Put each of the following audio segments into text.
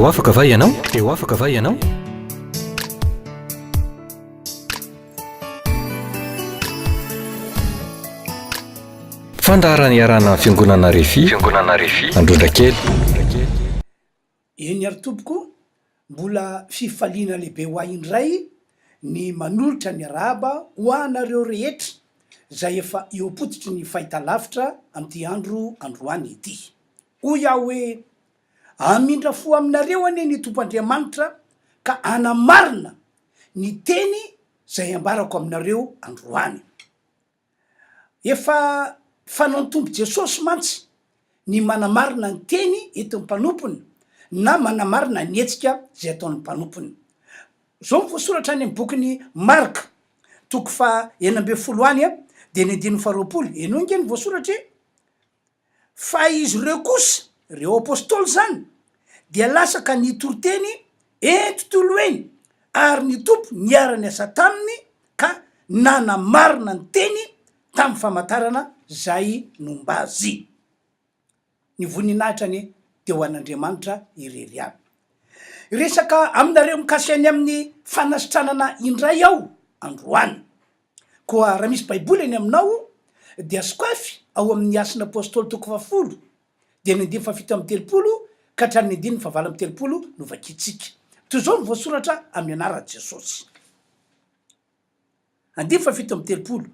Eo afaka va ianao? Eo afaka va ianao? Fandarany iarana fiangonana Refy. Fiangonana Refy. Androndrakely. Eny ary tompoko, mbola fifaliana lehibe ho ahy indray ny manolotra ny arahaba ho anareo rehetra zay efa eopotitry ny fahitalavitra amty androany ity. Hoy aho hoe amindra fo aminareo ane ny tompandriamanitra ka anamarina ny teny zay ambarako aminareo androany. Efa fanao ny tompo Jesosy mantsy ny manamarina ny teny eton'ny mpanompony na manamarina ny hetsika zay ataon'ny mpanompony. Zao voasoratra any amin'ny bokyny Marka toko fa 11 de ny 12 eno inge ny voasoratra fa izy reo kosa reo apôstôly zany dia lasaka ny toroteny tontolo eny ary ny tompo niara-ny asa taminy ka nanamarina ny teny tamin'ny famantarana zay nomba azy. Ny voninahitrany teo an'Andriamanitra irery aby. Resaka aminareo mikasiany amin'ny fanasitranana indray aho androany. Koa raha misy baiboly eny aminao dia sokafy ao amin'ny asin'ny apôstôly toko 10 de ny 7:30 ka hatramin'ny 7:30 no vakitsika. Toy zao ny voasoratra amin'ny anaran'i Jesosy. 7:30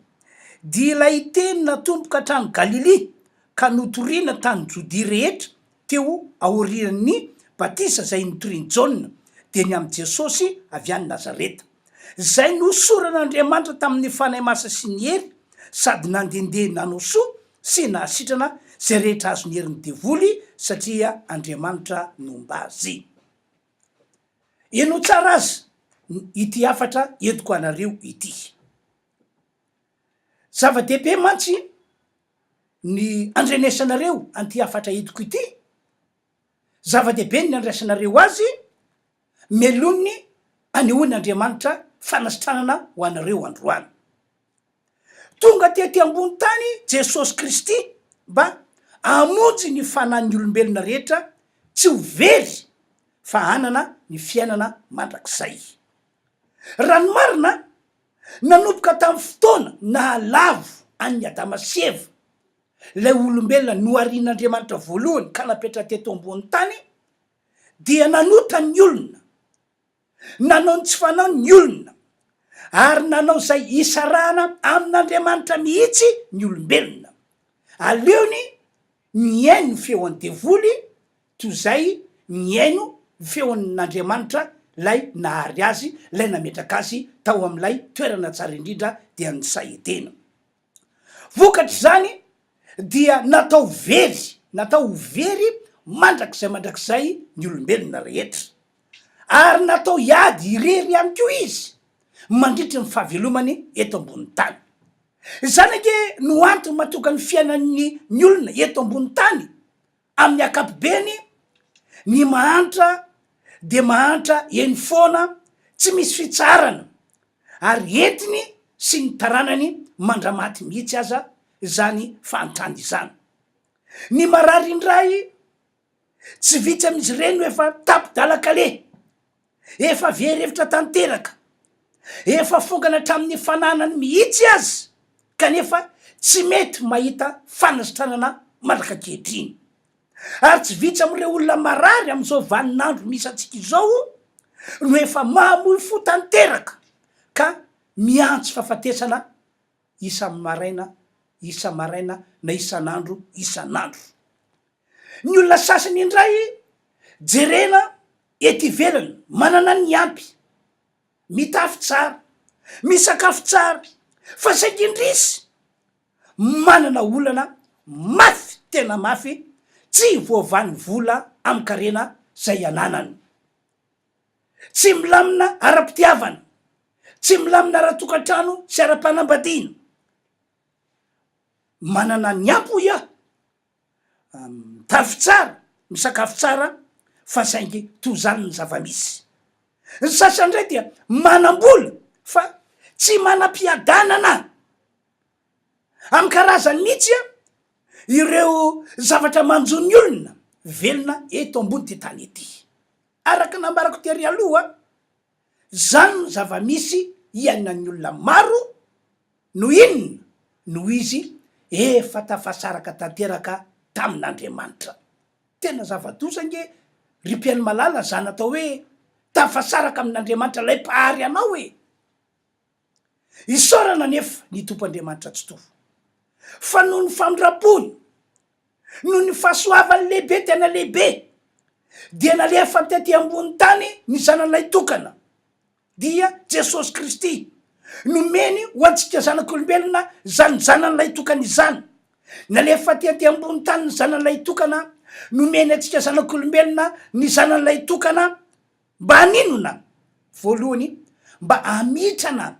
dia ilay teny natomboka hatrany Galily ka notoriana tany Jodia rehetra teo aorian'ny batisa zay nitoriany Jauna de ny am' Jesosy avy any Nazareta. Zay nosoran'Andriamanitra tamin'ny fanahy masa sy ny hery sady nandendeha nanao soa sy nahasitrana zay rehetra azo ny herin'ny devoly satria Andriamanitra nomba azy. Eno tsara azy ity afatra entiko anareo ity. Zava-dehibe mantsy ny andrenesanareo anty afatra entiko ity. Zava-dehibe ny andraisanareo azy melony anehoan'Andriamanitra fanasitranana ho anareo androany. Tonga tety ambony tany Jesosy Kristy mba amonjy ny fanan'ny olombelona rehetra tsy ho very fa hanana ny fiainana mandrakizay. Raha ny marina nanomboka tamin'ny fotoana nahalavo an'ny Adama sy Eva lay olombelona noharian'Andriamanitra voalohany ka napetra teto ambony tany dia nanota ny olona, nanao ny tsy fanao ny olona ary nanao zay isarahana amin'Andriamanitra mihitsy ny olombelona. Aleony miaino ny feon'ny devoly toy zay miaino ny feon'Andriamanitra lay nahary azy, lay nametraka azy tao amin'ilay toerana tsara indrindra dia ny sahetena. Vokatry zany dia natao very mandrakizay ny olombelona rehetra ary natao hiady irery ihany koa izy mandritry ny fahavelomany eto ambony tany. Zany ke no antony matoka ny fiainan'ny olona eto ambony tany amin'ny akapobeny ny mahantra de mahantra eny foana tsy misy fitsarana ary entiny sy ny taranany mandramaty mihitsy aza zany fanontany zany. Ny marary indray tsy vitsy am'izy ireny efa tapidalakale, efa verevitra tanteraka, efa fongana hatramin'ny fananany mihitsy azy kanefa tsy mety mahita fanasitranana malaka ankehitriny. Ary tsy vitsy am'ireo olona marary am'izao vaninandro misy atsika izao no efa mahamoy fo tanteraka ka miantso fahafatesana isa-maraina na isanandro. Ny olona sasany indray jerena ety ivelany manana ny ampy, mitafy tsara, misakafo tsara fa saikindrisy manana olana mafy, tena mafy, tsy voavany vola amin'ny karena zay ananany, tsy milamina ara-pitiavana, tsy milamina ara-tokantrano sy ara-panambadiana. Manana ny ampy ia mitafy tsara, misakafo tsara fa saingy toy zany ny zava-misy. Ny sasany ndray dia manam-bola fa tsy manam-piadanana amin'ny karazany mihitsy ireo zavatra manjon'ny olona velona eto ambony ty tany ety. araka nambarako tery aloha zany no zava-misy iainan'ny olona maro no inona no izy efa tafasaraka tanteraka tamin'Andriamanitra. Tena zava-dosage ry mpiaino malala zany atao hoe tafasaraka amin'Andriamanitra lay mpahary anao e. Isaorana nefa ny tompoandriamanitra tsy tofo fa noho ny famindram-pony noho ny fahasoavany lehibe tena lehibe dia nalefa tety ambony tany ny zanan'ilay tokana dia Jesosy Kristy nomeny ho antsika zanak'olombelona zany zanan'ilay tokana izany. Nalefa tety ambony tany ny zanan'ilay tokana nomeny antsika zanak'olombelona ny zanan'ilay tokana mba haninona voalohany mba amitrana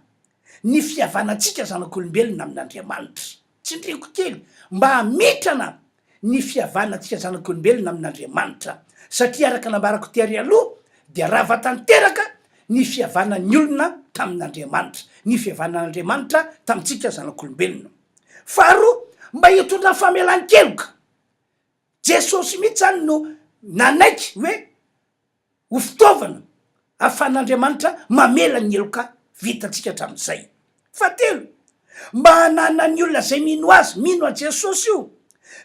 ny fihavanantsika zanak'olombelona amin'Andriamanitra. Tsindriko kely mba hamitrana ny fihavanantsika zanak'olombelona amin'Andriamanitra satria araka nambarako tery aloha dia rava tanteraka ny fihavanan'ny olona tamin'Andriamanitra, ny fihavanan'Andriamanitra tamintsika zanak'olombelona. Faharoa mba hitondra famelan-keloka. Jesosy mihitsy zany no nanaiky hoe ho fitaovana ahafahan'Andriamanitra mamela ny eloka vitantsika hatramin'izay. Fahatelo mba hanana ny olona zay mino azy, mino a Jesosy io,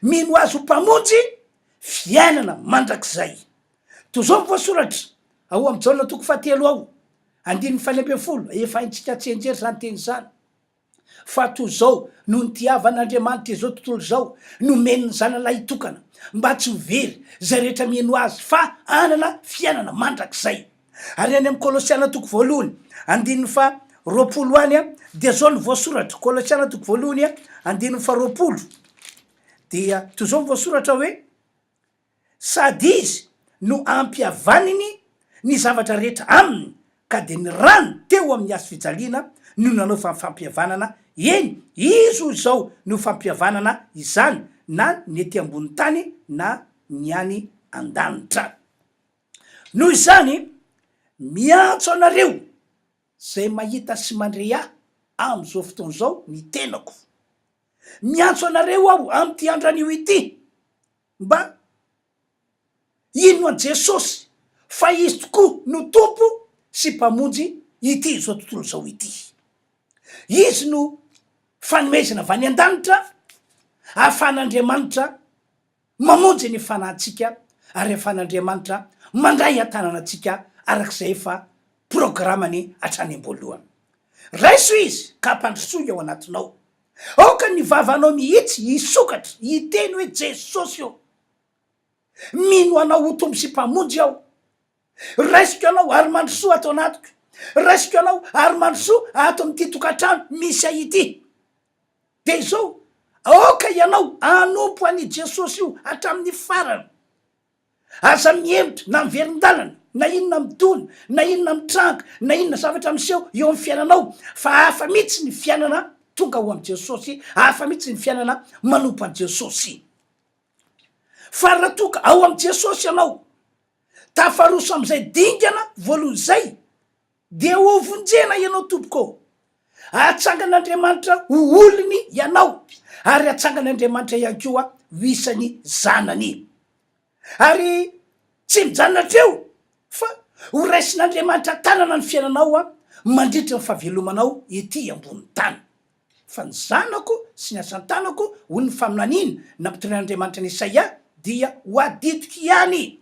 mino azy ho mpamonjy fiainana mandrakizay. Toy zao voasoratra ao amin'ny Jaona toko fahatelo ao 9:20 efa haintsika tsenjery zany teny zany fa toy zao no nitiavan'Andriamanitra izao tontolo zao nomeny ny zanalahy hitokana mba tsy ho very zay rehetra mino azy fa anana fiainana mandrakizay. Ary any amin'ny Kolosiana toko 2:20 any a dia zao ny voasoratra. Kolosiana toko 2:20 dia toy zao ny voasoratra hoe sady izy no ampiavaniny ny zavatra rehetra aminy ka de ny rano teo amin'ny azo fijaliana no nanao fampihavanana. Eny izy ho zao no fampihavanana izany na ny ety ambony tany na ny any an-danitra. Noho izany miantso anareo zay mahita sy mandre ahy am'izao fotoana zao ny tenako, miantso anareo aho am'ty andran'io ity mba ino an Jesosy fa izy tokoa no tompo sy mpamonjy ity zao tontolo zao ity. Izy no fanomezana avy any an-danitra ahafahan'Andriamanitra mamonjy ny fanahintsika ary ahafahan'Andriamanitra mandray an-tananatsika arak'izay efa programany hatrany am-boalohany. Raiso izy ka hampandrosoy ao anatinao. Aoka ny vavanao mihitsy hisokatra hiteny hoe Jesosy eo, mino anao ho tombo sy mpamonjy ao. Raisiko anao ary mandrosoa ato anatiko, raisiko anao ary mandrosoa ato amin'ity tokantrano misy ahity. De izao aoka ianao anompo an'i Jesosy io hatramin'ny farany. Aza mihemitra na miverin-dalana na inona mitona na inona mitranga na inona zavatra miseho eo amin'ny fiainanao fa hafa mihitsy ny fiainana tonga ho am' Jesosy, hafa mihitsy ny fiainana manompo an' Jesosy. Fa raha toka ao am' Jesosy ianao tafaroso am'izay dingana voalohany zay dia ho vonjena ianao tompoko, atsangan'Andriamanitra ho olony ianao ary atsangan'Andriamanitra ihany koa ho isany zanany. Ary tsy mijanona treo fa ho raisin'Andriamanitra tanana ny fiainanao a mandritra ny fahavelomanao ety ambony tany. Fa ny zanako sy ny asan-tanako ho ny faminaniana nampiton'Andriamanitra ny Isaia dia ho aditiky ihany.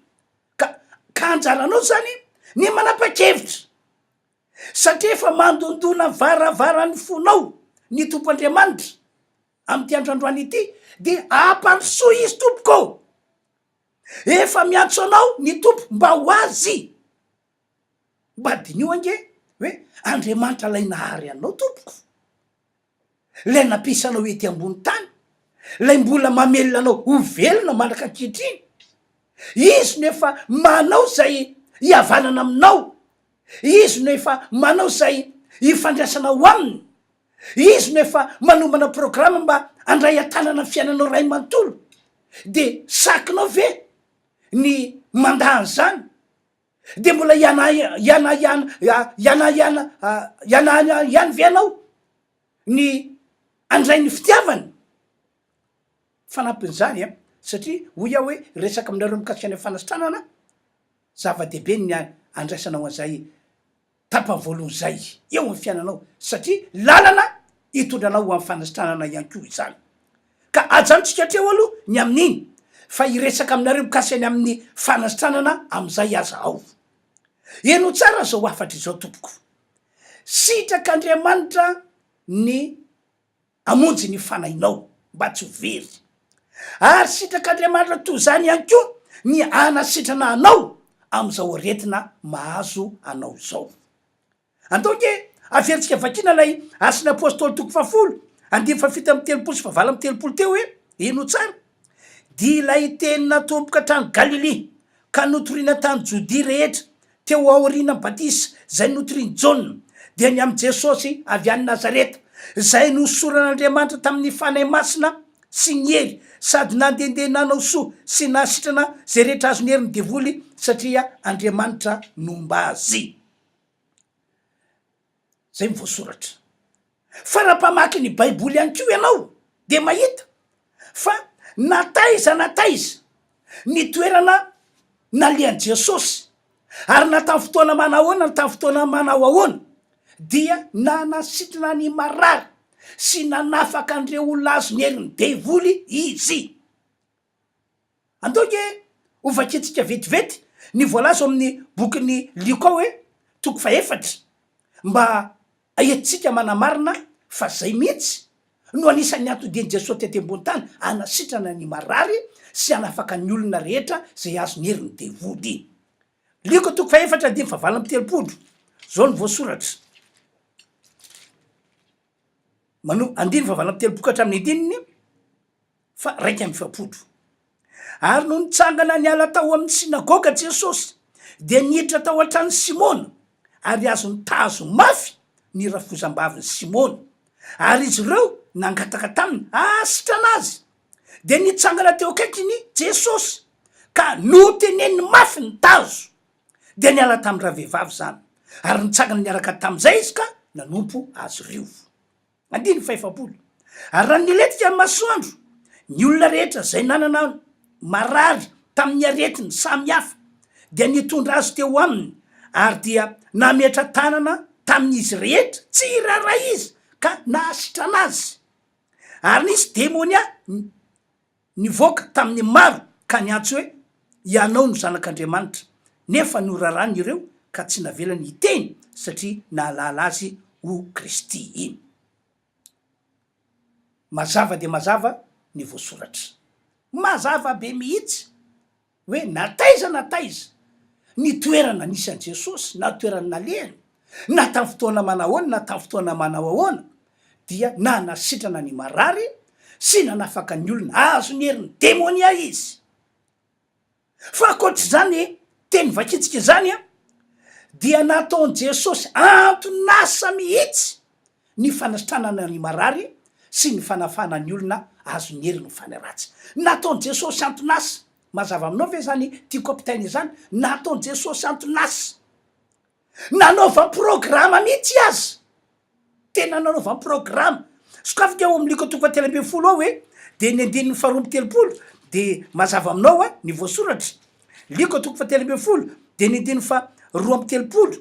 Ka anjaranao zany ny manapa-kevitra satria efa mandondona varavaran'ny fonao ny tompo Andriamanitra am'ty androandroany ity dia ampandrosoa izy tompoko. Efa miantso anao ny tompo mba ho azy. Mba dinio ange hoe Andriamanitra lay nahary anao tompoko, lay nampisanao ety ambony tany, lay mbola mamelona anao ho velona mandraka ankehitriny. Izy no efa manao zay hihavanana aminao, izy no efa manao zay hifandraisanao aminy, izy no efa manomana programa mba andray an-tanana fiainanao ray manontolo. De sakinao ve ny mandahany zany? De mbola ihany ve anao ny andray ny fitiavany? Fanampin'izany satria hoy aho hoe resaka aminareo mikasika ny fanasitranana zava-dehibe ny andraisanao an'izay tapany voalohany zay eo amin'ny fiainanao satria lalana hitondranao amin'ny fanasitranana ihany ko izany ka ajanontsika atreo aloha ny amin'iny fa iresaka aminareo mikasy any amin'ny fanasitranana am'izay aza ao eno tsara zao afatra izao tompoko sitrak'Andriamanitra ny amonjy ny fanahinao mba tsy ho very ary sitrak'Andriamanitra toy zany ihany ko ny anasitrana anao am'izao aretina mahazo anao zao antoke averitsika vakina lay asin'ny apôstôly toko 10:7-telopolo teo hoe ino tsara dia ilay tenina tompoka hatrany Galily ka notoriana tany Jodia rehetra teo aoriana batisa zay notoriany Jaona dia ny am' Jesosy avy any Nazareta zay nosoran'Andriamanitra tamin'ny fanahy masina sy ny hery sady nandendeha nanao soa sy nasitrana zay rehetra azo ny heriny devoly satria Andriamanitra nomba azy zay mivoasoratra fa raha mpamaky ny baiboly ihany ko ianao de mahita fa nataiza ny toerana nalean'i Jesosy ary na tamin'ny fotoana manao ahoana na tamin'ny fotoana manao ahoana dia nanasitrana ny marary sy nanafaka andreo olona azo ny heriny devoly izy antoke ovakitsika vetivety ny voalaza amin'ny bokyny Luka hoe toko 4 mba ahetitsika manamarina fa zay mihitsy no anisan'ny antodian'i Jesosy tety ambony tany anasitrana ny marary sy anafaka ny olona rehetra zay azo ny heriny devoly Luka toko 4:7-telopolo zao ny voasoratra andiny 7:telopolo hatramin'ny dininy fa 1:7 ary no nitsangana ny ala tao amin'ny sinagoga Jesosy dia niditra tao an-trano Simona ary azo nitazo mafy ny rafozam-baviny Simona ary izy ireo nangataka taminy asitrana azy dia nitsangana teo akaikiny Jesosy ka noteneny mafy ny tazo dia niala tamin'ny raha vehivavy zany ary nitsangana niaraka tamin'izay izy ka nanompo azy riovo 7 ary raha niletika amin'ny masoandro ny olona rehetra zay nanana marary tamin'ny aretiny samy hafa dia nitondra azy teo aminy ary dia nametra tanana tamin'izy rehetra tsy irara izy ka nahasitrana azy ary nisy demonia nivoaka tamin'ny maro ka niantso hoe ianao no zanak'Andriamanitra nefa norarany ireo ka tsy navelany hiteny satria nahalala azy ho Kristy iny mazava de mazava ny voasoratra mazava be mihitsy hoe nataiza ny toerana nisy an Jesosy na toerana nalehany na tamin'ny fotoana manao ahoana na tamin'ny fotoana manao ahoana dia nanasitrana ny marary sy nanafaka ny olona azo ny heriny demonia izy fa akoatra zany teny vakitsika zany dia nataon Jesosy antonasa mihitsy ny fanasitranana ny marary sy ny fanafana ny olona azo ny heriny fanaratsy nataon Jesosy antonasa mazava aminao ve zany tiako ampitaina zany nataon Jesosy antonasa nanaova programa mihitsy azy tena nanaova programa sokafika ao amin'ny Luka toko 7 ao hoe de ny andininy 2:telopolo de mazava aminao ny voasoratra Luka toko 7 de ny andininy 2:telopolo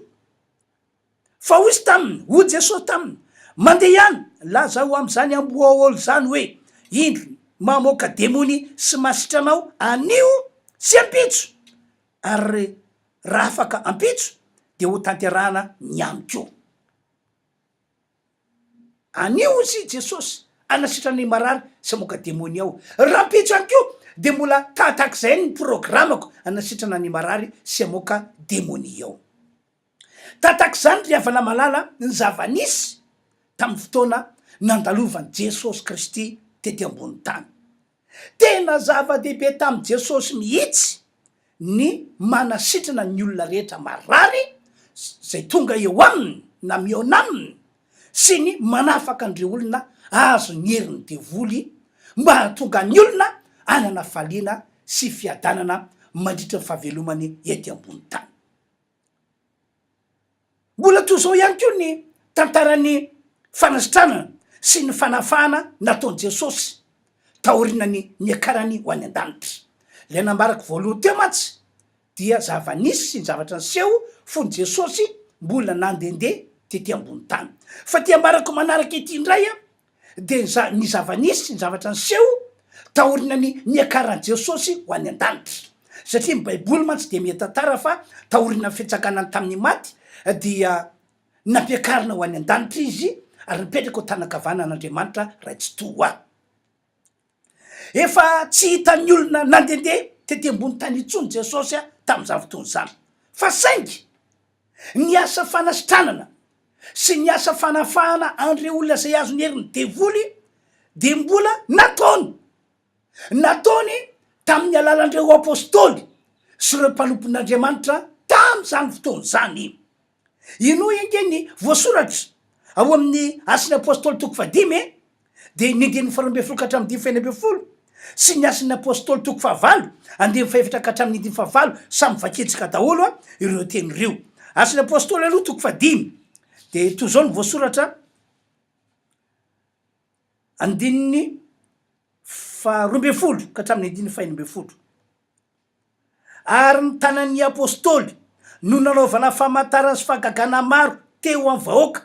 fa hozy taminy ho Jesosy taminy mandeha ihany lazao am'izany amboaolo zany hoe indro mamoaka demony sy masitranao anio sy ampitso ary raha afaka ampitso de ho tanterahana ny amiko anio izy Jesosy anasitrany marary sy amoaka demony ao raha ampitso any ko de mbola tatak'izay ny programako anasitrana ny marary sy amoaka demony ao tatak'izany ry havana malala ny zava-nisy tamin'ny fotoana nandalovany Jesosy Kristy tety ambony tany tena zava-dehibe tamin'i Jesosy mihitsy ny manasitrana ny olona rehetra marary zay tonga eo aminy na miona aminy sy ny manafaka andreo olona azo ny heriny devoly mba hatonga ny olona anana faliana sy fiadanana mandritra ny fahavelomany ety ambony tany mbola toy zao ihany ko ny tantarany fanasitranana sy ny fanafana nataon Jesosy taorinany ny akarany ho any an-danitra le nambaraky voalohany teo matsy dia zava-nisy sy ny zavatra ny seho fony jesosy mbola nandehandeha tety ambony tany fa tia mbarako manaraka ety indray a de ny zava-nisy sy ny zavatra ny seho tahorina ny niakaran' jesosy ho any an-danitra satria ny baiboly mantsy de mietantara fa tahorina fitsakanany tamin'ny maty dia nampiakarina ho any an-danitra izy ary nipetraka ho tanakavanan'andriamanitra raha tsy toa efa tsy hitany olona nandehandeha tety ambony tany itsony jesosy a tamin'izany fotoana zany fa saingy ny asa fanasitranana sy ny asa fanafahana andre olona zay azony heriny devoly de mbola nataony tamin'ny alalandreo apôstôly sy reo mpanompon'andriamanitra tam'izany fotoana zany ino engeny voasoratra ao amin'ny asin'ny apôstôly toko 5 de ny 1 ka hatramin'ny 1 sy ny asin'ny apôstôly toko 8 2 ka hatramin'ny 15 samy vaketsika daholo a ireo teny reo asin'ny apôstôly aloha toko 5 de toy zao ny voasoratra andininy 12 ka hatramin'ny 1 ary ny tanan'ny apôstôly no nanaovana famantarana sy fagagana maro teo amin'ny vahoaka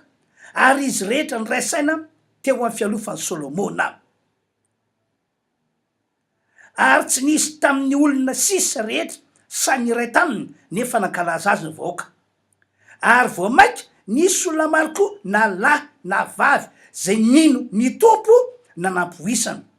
ary izy rehetra ny raisaina teo amin'ny fialofan'ny solomona ary tsy nisy tamin'ny olona sisa rehetra sany iray taminy nefa nankalaza azy ny vahoaka ary vo maika nisy olona maro koa na lahy na vavy zay nino ny tompo nanampoisana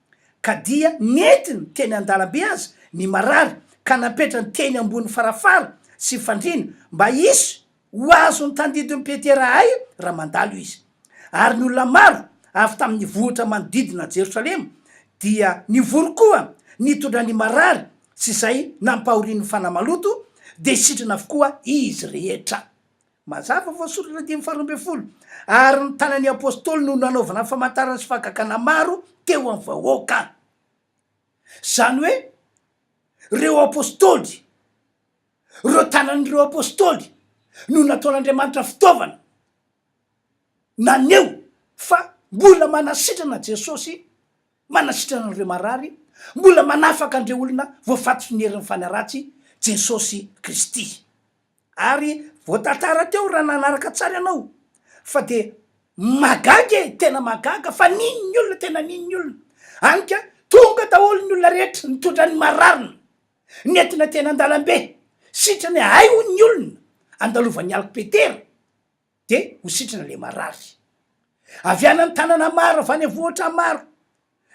ka dia netiny teny an-dalambe azy ny marary ka napetra ny teny ambony farafara sy fandrina mba isy ho azo ny tandidiny petera ay raha mandalo izy ary ny olona maro avy tamin'ny vohitra manodidina jerosalema dia nivory koa nitondra ny marary sy zay nampahorian'ny fanamaloto de sitrana avokoa izy rehetra mazava voasoratra 12 ary ny tanan'ny apôstôly no nanaovana famantarana sy fagagana maro teo amin'ny vahoaka zany hoe reo apôstôly reo tanan'ireo apôstôly no nataon'andriamanitra fitaovana naneo fa mbola manasitrana jesosy manasitrana an'ireo marary mbola manafaka andreo olona voafatotsy ny herin'ny fanaratsy jesosy kristy ary voatantara teo raha nanaraka tsara ianao fa de magaga tena magaga fa ninny olona tena ninny olona anika tonga daholo ny olona rehetra nitondra ny mararina nentina tena an-dalambe sitrany hay ho ny olona andalovany aliko petera de ho sitrana le marary avy anany tanana maro avy any vohatra maro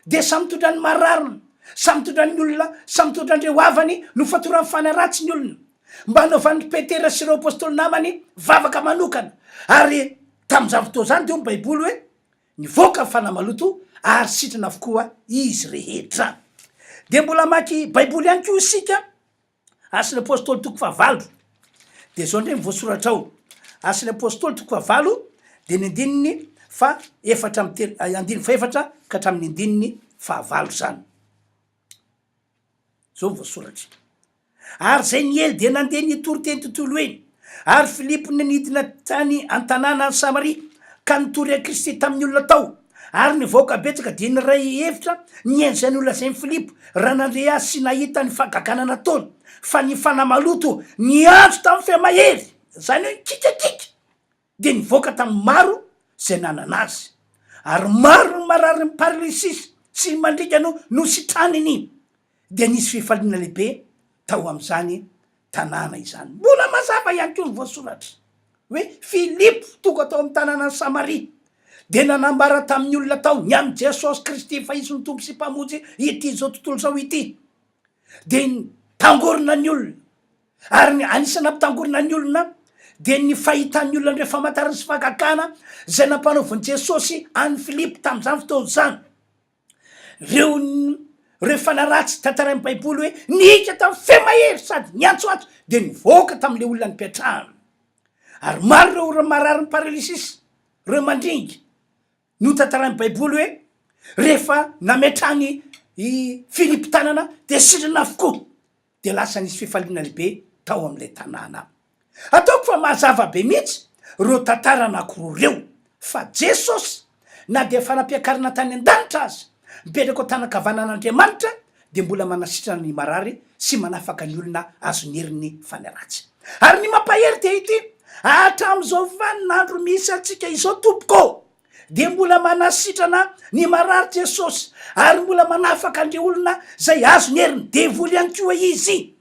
de samy mitondra ny mararina samy mitondra ny olona samy mitondra andreo avany no fatoran'ny fanaratsy ny olona mba naovan'ny petera sy reo apôstôly namany vavaka manokana ary tam'izany fotoa zany de o ny baiboly hoe nivoaka ny fanamaloto ary sitrana avokoa izy rehetra de mbola maky baiboly ihany ko isika asin'ny apôstôly toko 9 de zao ndray mivoasoratra ao asin'ny apôstôly toko 9 de ny andininy fa efatra andiny fa efatra ka hatramin'ny andininy 9 zany zao mivoasoratra ary zay ny ely de nandeha nitory teny tontolo eny ary filipo nanidina tany an-tanàna any samaria ka nitory a kristy tamin'ny olona tao ary nivoaka betsaka de ny ray hevitra nienjany olona zay ny filipo raha nandre azy sy nahita ny fagagana nataony fa ny fanamaloto ny andro tamin'ny fiamahery zany hoe kikakika de nivoaka tamin'ny maro zay nanana azy ary maro ny marary ny paralysisy sy ny mandrika no sitraniny de nisy fifaliana lehibe tao am'izany tanàna izany mbola mazava ihany ko ny voasoratra hoe filipo tonga tao amin'ny tanàna ny samaria de nanambara tamin'ny olona tao ny am' jesosy kristy fa izy ny tompo sy mpamonjy ity zao tontolo zao ity de tangorona ny olona ary ny anisana ampitangorona ny olona de ny fahitan'ny olona ndre famantarana sy fagagana zay nampanaovany jesosy any filipo tam'izany fotoana zany reo fanaratsy tantarain'ny baiboly hoe nihika tamin'ny femahery sady niantsoantso de nivoaka tamin'le olona nipetrahana ary maro reo ora marary ny paralysisy reo mandringy no tantarain'ny baiboly hoe rehefa nametrany i filipo tanana de sitrana avokoa de lasa nisy fifaliana lehibe tao am'le tanàna ataoko fa mazava be mihitsy reo tantara anakoroa reo fa jesosy na de fanampiakarina tany an-danitra azy mipetraka ao tanakavanan'andriamanitra de mbola manasitrana ny marary sy manafaka ny olona azonyheriny fanaratsy. Ary ny mampahery te ity hatram'izao vaninandro misy atsika izao tompoko de mbola manasitrana ny marary Jesosy ary mbola manafaka andre olona zay azo ny heriny devoly ihany koa izy.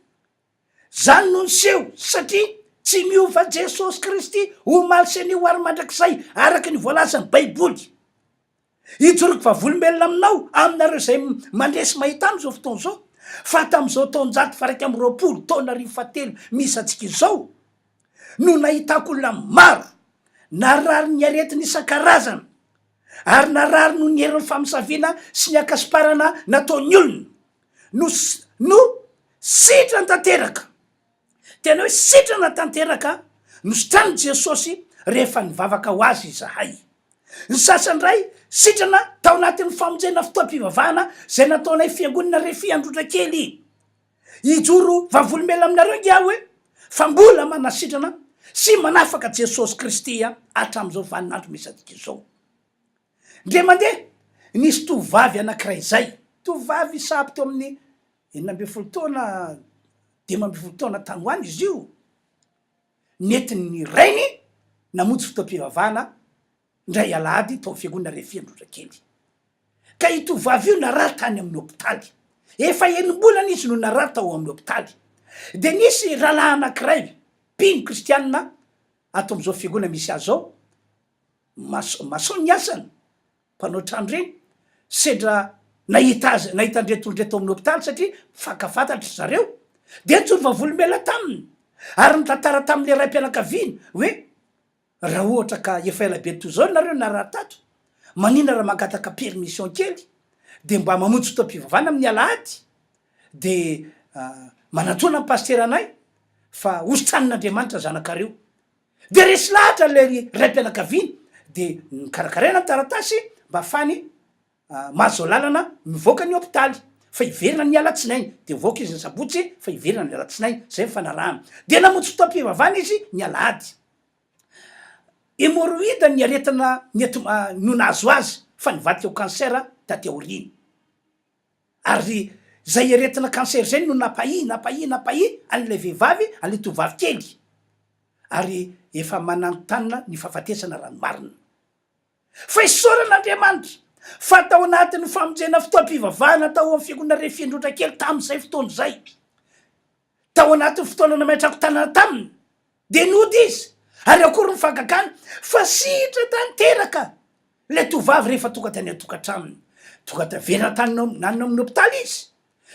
Zany no niseho satria tsy miova Jesosy Kristy ho malisen'io ary mandrakizay araky ny voalazany baiboly. Ijoroky fa volombelona aminao aminareo zay mandresy mahita am'izao fotoana zao fa tam'izao taonjato fa raiky amby roapolo taona 2007 misy atsika izao no nahitako olona maro narary ny aretiny isan-karazana ary narary no ny herin'ny famisaviana sy ny akasiparana nataony olona no sitrany tanteraka. Tena hoe sitrana tanteraka no sitrany Jesosy rehefa nivavaka ho azy izahay. Ny sasany ray sitrana tao anatin'ny famonjena fotoam-pivavahana zay nataonay fiangonana refy androtra kely. Ijoro vavolombelona aminareo ngia hoe fa mbola manasitrana sy manafaka Jesosy Kristy hatram'izao vaninandro misy atsika izao. Ndre mandeha nisy tovavy anankiray zay, tovavy sahabo teo amin'ny 12 taona 12 taona tany hoany izy io, netiny rainy namonjy fotoam-pivavahana ndray alahady tao fiangonana refy androtra kely. Ka io tovavy io narary tany amin'ny hôpitaly, efa enim-bolana izy no narary tao amin'ny hôpitaly. De nisy rahalahy anankiray mpino kristianina ato am'izao fiangonana misy azy zao, maso ny asany mpanao trano reny, sedra nahita ndreto amin'ny hôpitaly satria fankafantatry zareo de nijoro vavolombelona taminy ary nitantara tamin'le raim-pianakaviana hoe raha ohatra ka efa elabe to zao nareo narary tato, manina raha mangataka permission kely de mba mamonjy fotoam-pivavahana amin'ny alahady de manatona amin'ny paster anay fa ositran'Andriamanitra zanakareo. De resy lahatra le raim-pianakaviana de nikarakarena taratasy mba afany mahazo lalana mivoaka ny hôpitaly fa iverina ny alatsinainy de voaka izy ny sabotsy fa iverina ny alatsinainy zay fanarahana. De namonjy fotoam-pivavahana izy ny alahady. Hémorroïde ny aretina no nahazo azy fa nivadika ho kansera taty aoriny. Ary zay aretina kansera zay no napahy an'ilay vehivavy, an'ilay tovavy kely. Ary efa mananotanina ny fahafatesana ranomarina. Fa isaoran'Andriamanitra fa tao anatin'ny famonjena fotoam-pivavahana tao amin'ny fiangonana refy androtra kely tam'izay fotoana zay, tao anatin'ny fotoana nametrako tanana taminy de nody izy ary akory mifankakany fa sitra tanteraka le tovavy rehefa tonga tany atokantramony, tonga taverina tany nanina amin'ny hôpitaly izy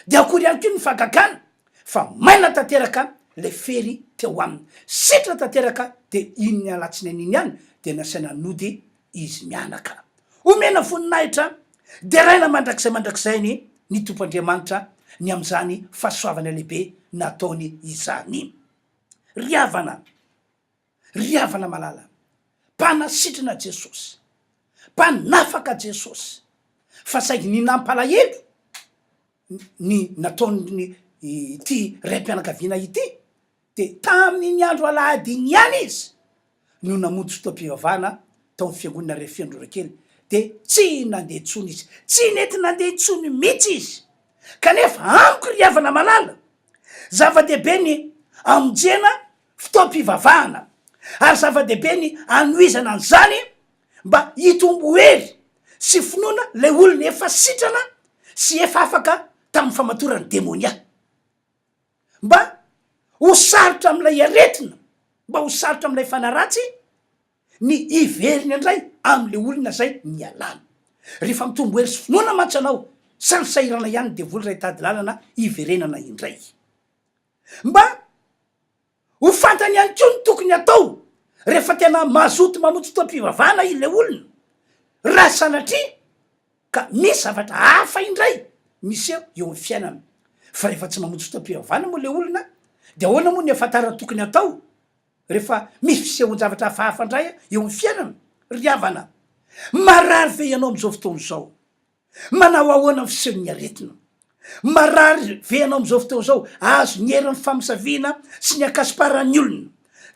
de akory ihany koa mifankakany fa maina tanteraka le fery teo aminy, sitra tanteraka de iny alatsinainy iny ihany de nasaina nody izy mianaka. Omena voninahitra de raina mandrakizay ny tompoandriamanitra ny am'izany fahasoavana lehibe nataony izany. Riavana malala, mpanasitrana Jesosy, mpanafaka Jesosy, fa saingy ny nampalahelo ny nataony ity raim-pianakaviana ity de tamin'ny andro alahady iny ihany izy no namonjy fotoam-pivavahana tao amin'ny fiangonana refy androtra kely de tsy nandeha intsony izy, tsy nety nandeha intsony mihitsy izy. Kanefa amiko riavana malala, zava-dehibe ny amonjena fotoam-pivavahana ary zava-dehibe ny anoizana an'izany mba hitombo hery sy finoana le olona efa sitrana sy efa afaka tamin'ny famatorany demonia, mba ho sarotra am'ilay aretina, mba ho sarotra am'ilay fanaratsy ny iveriny andray am'le olona zay ny alana. Rehefa mitombo hery sy finoana mantsy anao sa ny sahirana ihany devoly ray tady lalana iverenana indray, mba ho fantany ihany koa ny tokony atao rehefa tena mazoto mamonjy fotoam-pivavahana ile olona raha sanatria ka misy zavatra hafa indray misy eo amin'ny fiainana. Fa rehefa tsy mamonjy fotoam-pivavahana moa le olona de ahoana moa ny ahafantarana tokony atao rehefa misy fisehony zavatra hafahafa indray eo amin'ny fiainana. Riavana, marary ve ianao am'izao fotoana zao? Manao ahoana ny fisehon'ny aretina? Marary ve ianao am'izao fotoana zao azo ny herin'ny famisaviana sy ny akasiparan'ny olona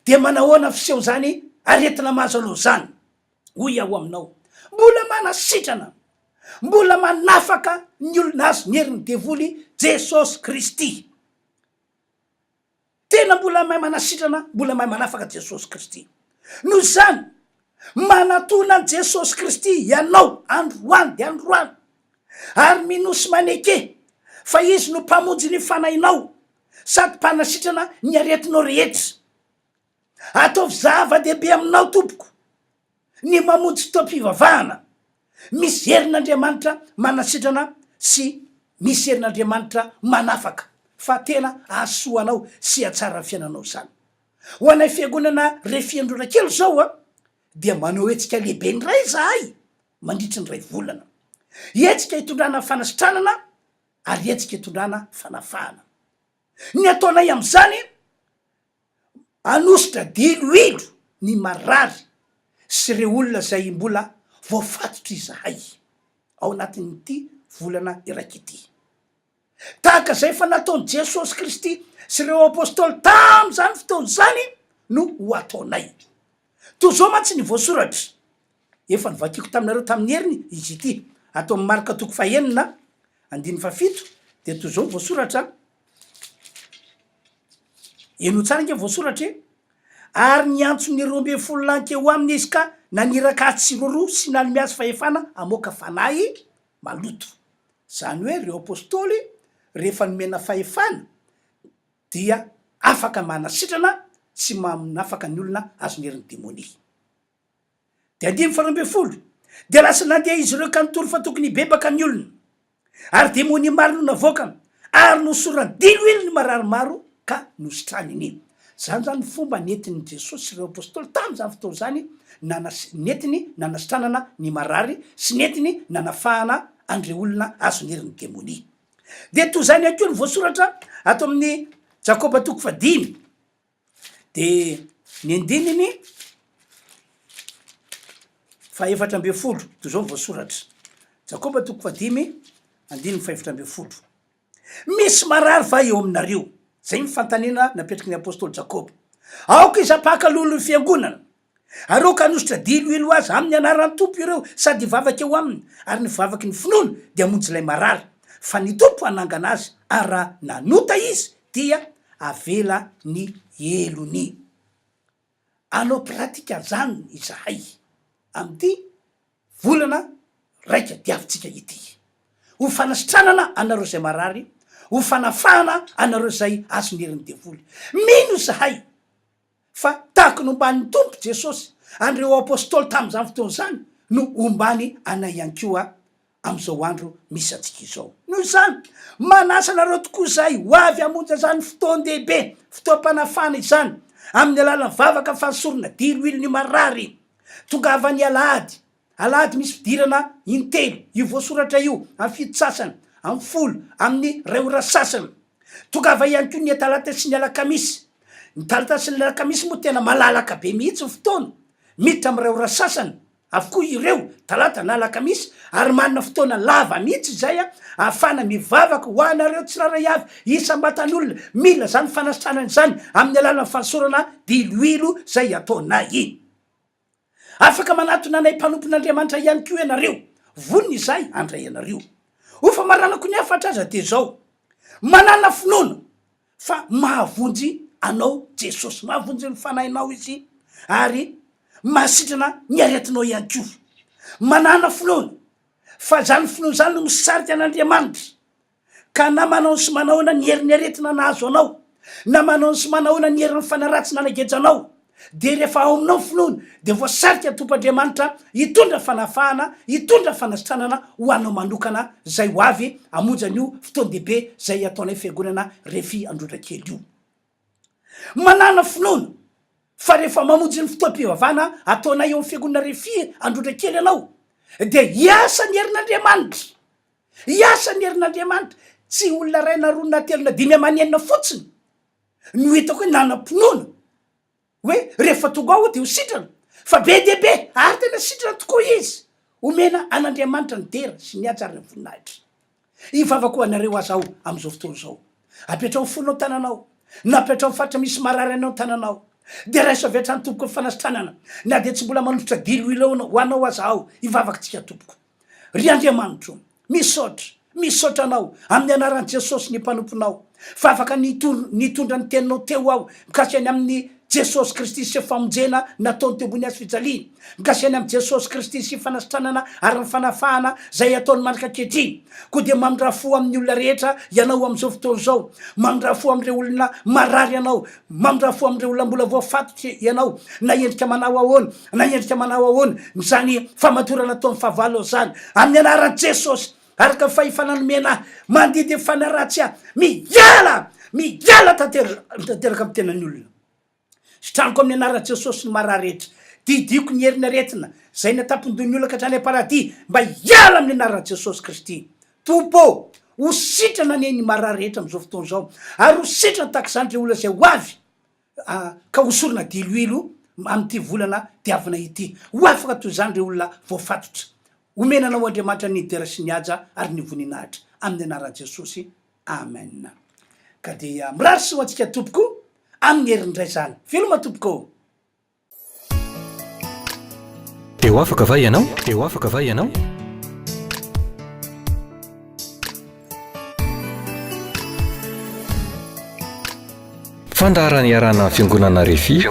de manao ahoana fiseho zany aretina mahazo anao zany? Hoy aho aminao, mbola manasitrana, mbola manafaka ny olona azo ny herin'ny devoly Jesosy Kristy. tena mbola mahay manasitrana mbola mahay manafaka jesosy kristy noho zany manatona an jesosy kristy ianao androany de androany ary minosy maneke fa izy no mpamonjy ny fanainao sady mpanasitrana ny aretinao rehetra ataovy zava-dehibe aminao tompoko ny mamonjy fotoam-pivavahana misy herin'andriamanitra manasitrana sy misy herin'andriamanitra manafaka fa tena asoanao sy atsara fiainanao zany ho anay fiangonana refiandrona kely zao a dia manao etsika lehibe ny ray zahay mandritry ny ray volana etsika hitondrana fanasitranana ary etsika hitondrana fanafahana ny ataonay am'izany anositra diloilo ny marary sy re olona zay mbola voafatotry izahay ao anatin'ity volana iraiky ity tahaka zay fa nataony jesosy kristy sy reo apôstôly tam'zany fotoany zany no ho ataonay to zao mantsy ny voasoratra efa nyvakiko taminareo tamin'ny heriny izy ity atao amy marika toko fahenina 17 de to zao voasoratra eno tsara nge voasoratra ary nyantso ny 12 lankeo aminy izy ka naniraka tsiroro sy nalimiazy fahefana amoaka fanahy maloto zany hoe reo apôstôly rehefa nomena fahefana dia afaka manasitrana sy manafaka ny olona azonerin'ny demoni de 12 de lasa nandeha izy reo ka nitory fa tokony bebaka ny olona ary demoni maro no navokana ary nosorany diloilo ny mararimaro ka nositraniny zany zany fomba netiny jesosy sy reo apôstôly tam'zany fotoa zany netiny nanasitranana ny marary sy netiny nanafahana andreo olona azonerin'ny demoni de to zany akeo ny voasoratra ato amin'ny jakoba toko fa 5 de ny andininy fa 7 to zao voasoratra jakoba toko fa 5 andininy fa 7 misy marary va eo aminareo zay mifantanena napetraky ny apôstôly jakoba aoka izapaka lolo fiangonana areo ka anositra diloilo azy amin'ny anaran'ny tompo ireo sady vavaky eo aminy ary ny vavaky ny finono de amonjy lay marary fa ny tompo anangana azy ary raha nanota izy dia avela ny elony anao pratika zany izahay am'ty volana raika diavitsika ity ho fanasitranana anareo zay marary ho fanafahana anareo zay azonerin'ny devoly mino zahay fa tahako nombany tompo jesosy andreo apôstôly tam'zany fotoana zany no ombany anay ihany koa am'izao andro misy atsika izao noho zany manasa nareo tokoa zay ho avy amonja zany fotoan-dehibe fotoam-panafana izany amin'ny alalany vavaka fahasorona diloilo ny marary tonga avany alahady misy fidirana intelo io voasoratra io amy fito sasany amy folo amin'ny ray ora sasany tonga ava ihany ko ny talata sy ny alakamisy ny talata sy ny alakamisy moa tena malalaka be mihitsy ny fotoana miditra amy ray ora sasany avokoa ireo talata na alakamisy ary manana fotoana lava mihitsy zay a ahafana mivavaka ho anareo tsiraray avy isambatan'olona mila zany fanasitranany zany amin'ny alalany fanasorana diloilo zay ataonay afaka manatona anay mpanompon'andriamanitra ihany ko ianareo voniny izay andray ianareo ho fa maranako ny afatra aza de zao manana finoana fa mahavonjy anao jesosy mahavonjy ny fanahinao izy ary mahasitrana ny aretinao ihany ko manana finoana fa zany finoana zany no misarika an'andriamanitra ka na manao sy manahoana ny herin'ny aretina nahazo anao na manao sy manahoana ny herin'ny fanaratsy nanagejanao de rehefa ao aminao finoana de voasarika tompoandriamanitra hitondra fanafahana hitondra fanasitranana ho anao manokana zay ho avy amonjan'io fotoan-dehibe zay ataonay fiangonana refy androdra kely io manana finoana fa rehefa mamonjy ny fotoam-pivavana ataonay eo amy fiangonana refy androdra kely anao de hiasa ny herin'andriamanitra tsy olona ray na roa na telo na 5 amanenina fotsiny no hitako hoe nanam-pinoana hoe rehefa tonga ao de ho sitrana fa be dehibe ary tena sitrana tokoa izy omena an'andriamanitra ny dera sy ny atsara ny voninahitra ivavako anareo azy ao am'izao fotoana zao apetrao ny fonao tananao na apetrao ny faritra misy marary anao tananao de raiso avetra ny tompoko ny fanasitranana na de tsy mbola manotra diloilo ho anao aza ao ivavaky tsika tompoko ry andriamanitro misaotra misaotra anao amin'ny anaran'i jesosy ny mpanomponao fa afaka nitondra ny teninao teo aho mikasiany amin'ny jesosy kristy sy famonjena nataony tebony azy fijaliana mikasiany amin'ny jesosy kristy sy fanasitranana ary ny fanafahana zay ataony manaka kehitriny koa dia mamindrafo amin'ny olona rehetra ianao am'izao fotoana zao mamindrafo am'ireo olona marary ianao mamindrafo am'ireo olona mbola voafatotry ianao na endrika manao ahoana na endrika manao ahoana zany famatorana ataon'ny fahavalo zany amin'ny anaran'i jesosy araka fahifananomenahy mandidy fanaratsy a miala tanteraka amy tenany olona straniko amin'ny anaran'i jesosy ny marary rehetra didiko ny herina retina zay natapondony olona ka hatrany aparady mba hiala amin'ny anaran'i jesosy kristy tompo ho sitrana ane ny marary rehetra am'izao fotoana zao ary ho sitrana tahaky zany re olona zay ho avy ka hosorona diloilo am'ty volana diavina ity ho afaka toy zany re olona voafatotra omenanao andriamanitra ny dera sy ny aja ary ny voninahitra amin'ny anaran'i jesosy amen ka dia mirary sy ho antsika tompoko amin'ny herindray zany filoma tompoko eo afaka va ianao eo afaka va ianao fandarany iarana fiangonana refi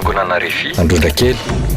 androndra kely